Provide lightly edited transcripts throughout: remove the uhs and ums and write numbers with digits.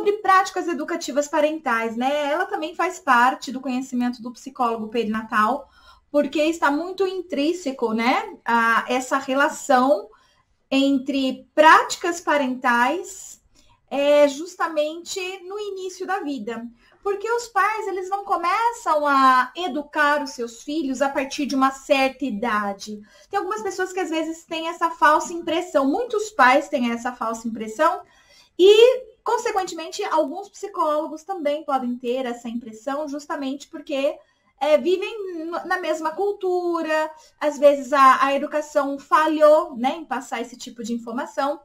sobre práticas educativas parentais, né? Ela também faz parte do conhecimento do psicólogo perinatal, porque está muito intrínseco, né, essa relação entre práticas parentais justamente no início da vida. Porque os pais, eles não começam a educar os seus filhos a partir de uma certa idade. Tem algumas pessoas que às vezes têm essa falsa impressão. Muitos pais têm essa falsa impressão e, consequentemente, alguns psicólogos também podem ter essa impressão justamente porque vivem na mesma cultura. Às vezes a educação falhou, né, em passar esse tipo de informação.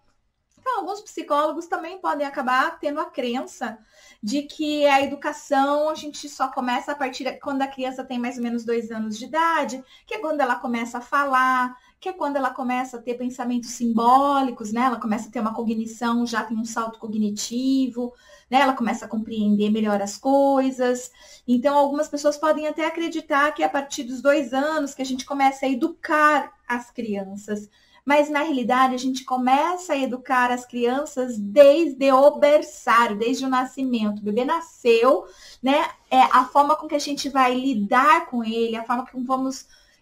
Então, alguns psicólogos também podem acabar tendo a crença de que a educação a gente só começa a partir de quando a criança tem mais ou menos 2 anos de idade, que é quando ela começa a falar, que é quando ela começa a ter pensamentos simbólicos, né? Ela começa a ter uma cognição, já tem um salto cognitivo, né? Ela começa a compreender melhor as coisas. Então, algumas pessoas podem até acreditar que é a partir dos 2 anos que a gente começa a educar as crianças. Mas, na realidade, a gente começa a educar as crianças desde o berçário, desde o nascimento. O bebê nasceu, né? A forma com que a gente vai lidar com ele, a forma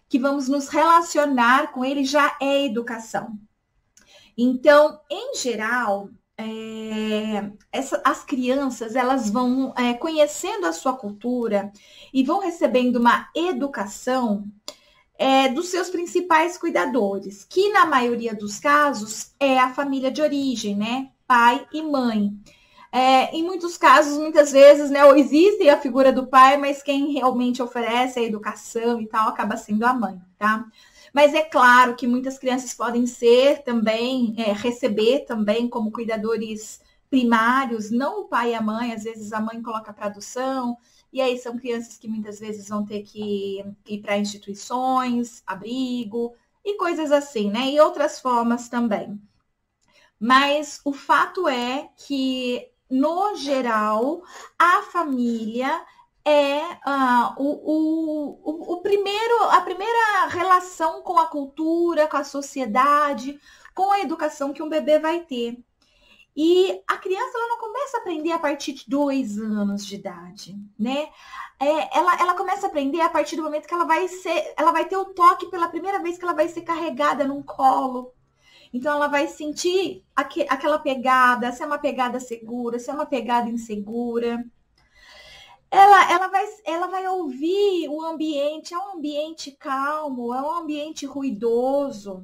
que vamos nos relacionar com ele já é educação. Então, em geral, as crianças, elas vão conhecendo a sua cultura e vão recebendo uma educação dos seus principais cuidadores, que na maioria dos casos é a família de origem, né? Pai e mãe. Em muitos casos, muitas vezes, né, existe a figura do pai, mas quem realmente oferece a educação e tal acaba sendo a mãe, tá? Mas é claro que muitas crianças podem ser também, receber também como cuidadores primários, não o pai e a mãe, às vezes a mãe coloca para adoção. E aí são crianças que muitas vezes vão ter que ir para instituições, abrigo e coisas assim, né? E outras formas também. Mas o fato é que, no geral, a família é a primeira relação com a cultura, com a sociedade, com a educação que um bebê vai ter. E a criança, ela não começa a aprender a partir de 2 anos de idade, né? Ela começa a aprender a partir do momento que ela vai ter o toque pela primeira vez que ela vai ser carregada num colo. Então, ela vai sentir aquela pegada, se é uma pegada segura, se é uma pegada insegura. Ela vai ouvir o ambiente, é um ambiente calmo, é um ambiente ruidoso,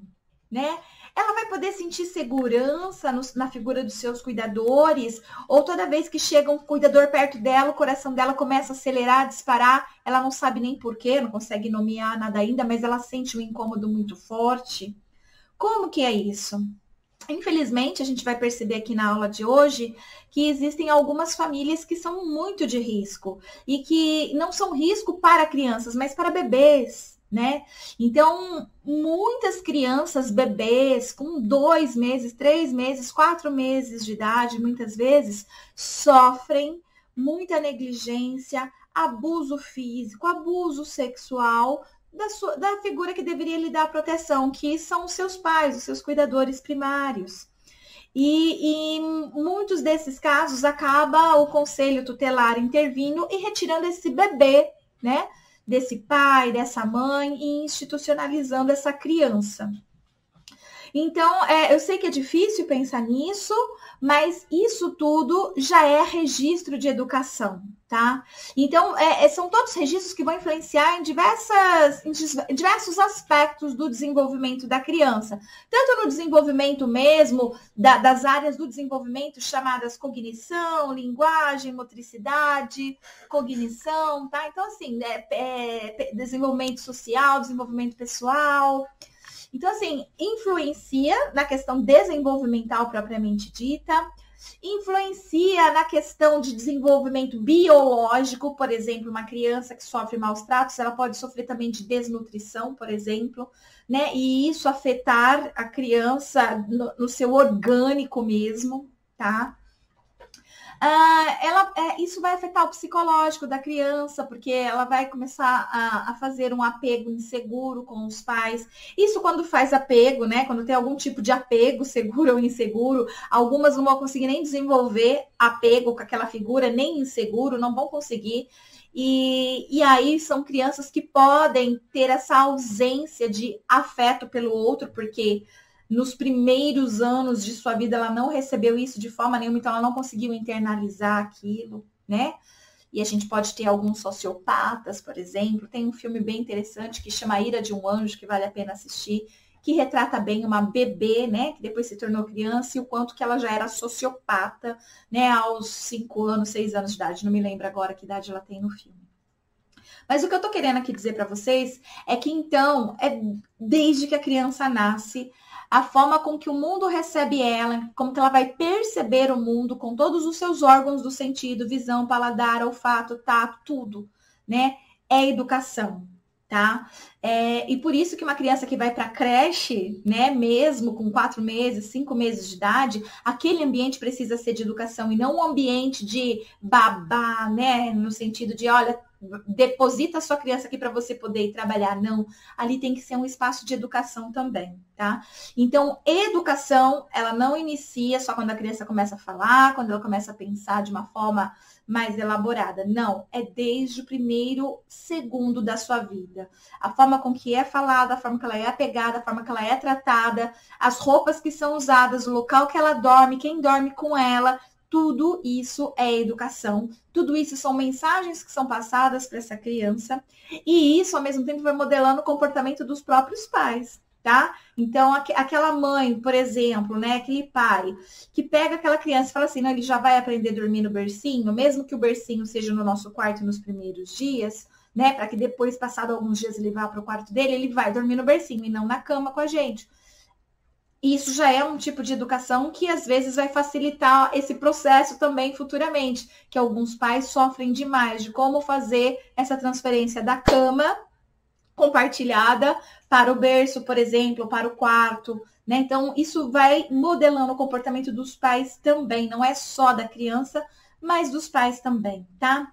né? Ela vai poder sentir segurança na figura dos seus cuidadores, ou toda vez que chega um cuidador perto dela, o coração dela começa a acelerar, disparar, ela não sabe nem porquê, não consegue nomear nada ainda, mas ela sente um incômodo muito forte. Como que é isso? Infelizmente, a gente vai perceber aqui na aula de hoje que existem algumas famílias que são muito de risco e que não são risco para crianças, mas para bebês, né? Então, muitas crianças, bebês com 2 meses, 3 meses, 4 meses de idade, muitas vezes, sofrem muita negligência, abuso físico, abuso sexual da figura que deveria lhe dar proteção, que são os seus pais, os seus cuidadores primários. E em muitos desses casos, acaba o conselho tutelar intervindo e retirando esse bebê, né, desse pai, dessa mãe, e institucionalizando essa criança. Então, eu sei que é difícil pensar nisso, mas isso tudo já é registro de educação, tá? Então, são todos registros que vão influenciar em diversos aspectos do desenvolvimento da criança. Tanto no desenvolvimento mesmo, das áreas do desenvolvimento chamadas cognição, linguagem, motricidade, cognição, tá? Então, assim, desenvolvimento social, desenvolvimento pessoal. Então, assim, influencia na questão desenvolvimental propriamente dita, influencia na questão de desenvolvimento biológico, por exemplo, uma criança que sofre maus tratos, ela pode sofrer também de desnutrição, por exemplo, né? E isso afetar a criança no seu orgânico mesmo, tá? isso vai afetar o psicológico da criança, porque ela vai começar a fazer um apego inseguro com os pais. Isso quando faz apego, né? Quando tem algum tipo de apego, seguro ou inseguro, algumas não vão conseguir nem desenvolver apego com aquela figura, nem inseguro, não vão conseguir. E aí são crianças que podem ter essa ausência de afeto pelo outro, porque nos primeiros anos de sua vida ela não recebeu isso de forma nenhuma, então ela não conseguiu internalizar aquilo, né? E a gente pode ter alguns sociopatas, por exemplo. Tem um filme bem interessante que chama A Ira de um Anjo, que vale a pena assistir, que retrata bem uma bebê, né, que depois se tornou criança, e o quanto que ela já era sociopata, né, aos 5 anos, 6 anos de idade. Não me lembro agora que idade ela tem no filme. Mas o que eu tô querendo aqui dizer para vocês é que, então, desde que a criança nasce, a forma com que o mundo recebe ela, como que ela vai perceber o mundo com todos os seus órgãos do sentido, visão, paladar, olfato, tato, tudo, né? É educação, tá? E por isso que uma criança que vai para creche, né, mesmo com 4 meses, 5 meses de idade, aquele ambiente precisa ser de educação e não um ambiente de babá, né? No sentido de, olha, deposita a sua criança aqui para você poder ir trabalhar. Não, ali tem que ser um espaço de educação também, tá? Então, educação, ela não inicia só quando a criança começa a falar, quando ela começa a pensar de uma forma mais elaborada. Não, é desde o primeiro segundo da sua vida. A forma com que é falada, a forma que ela é apegada, a forma que ela é tratada, as roupas que são usadas, o local que ela dorme, quem dorme com ela, tudo isso é educação. Tudo isso são mensagens que são passadas para essa criança. E isso, ao mesmo tempo, vai modelando o comportamento dos próprios pais, tá? Então, aquela mãe, por exemplo, né? Aquele pai que pega aquela criança e fala assim, não, ele já vai aprender a dormir no bercinho, mesmo que o bercinho seja no nosso quarto nos primeiros dias, né? Para que depois, passado alguns dias, ele vá para o quarto dele, ele vai dormir no bercinho e não na cama com a gente. Isso já é um tipo de educação que às vezes vai facilitar esse processo também futuramente, que alguns pais sofrem demais de como fazer essa transferência da cama compartilhada para o berço, por exemplo, para o quarto, né? Então, isso vai modelando o comportamento dos pais também, não é só da criança, mas dos pais também, tá?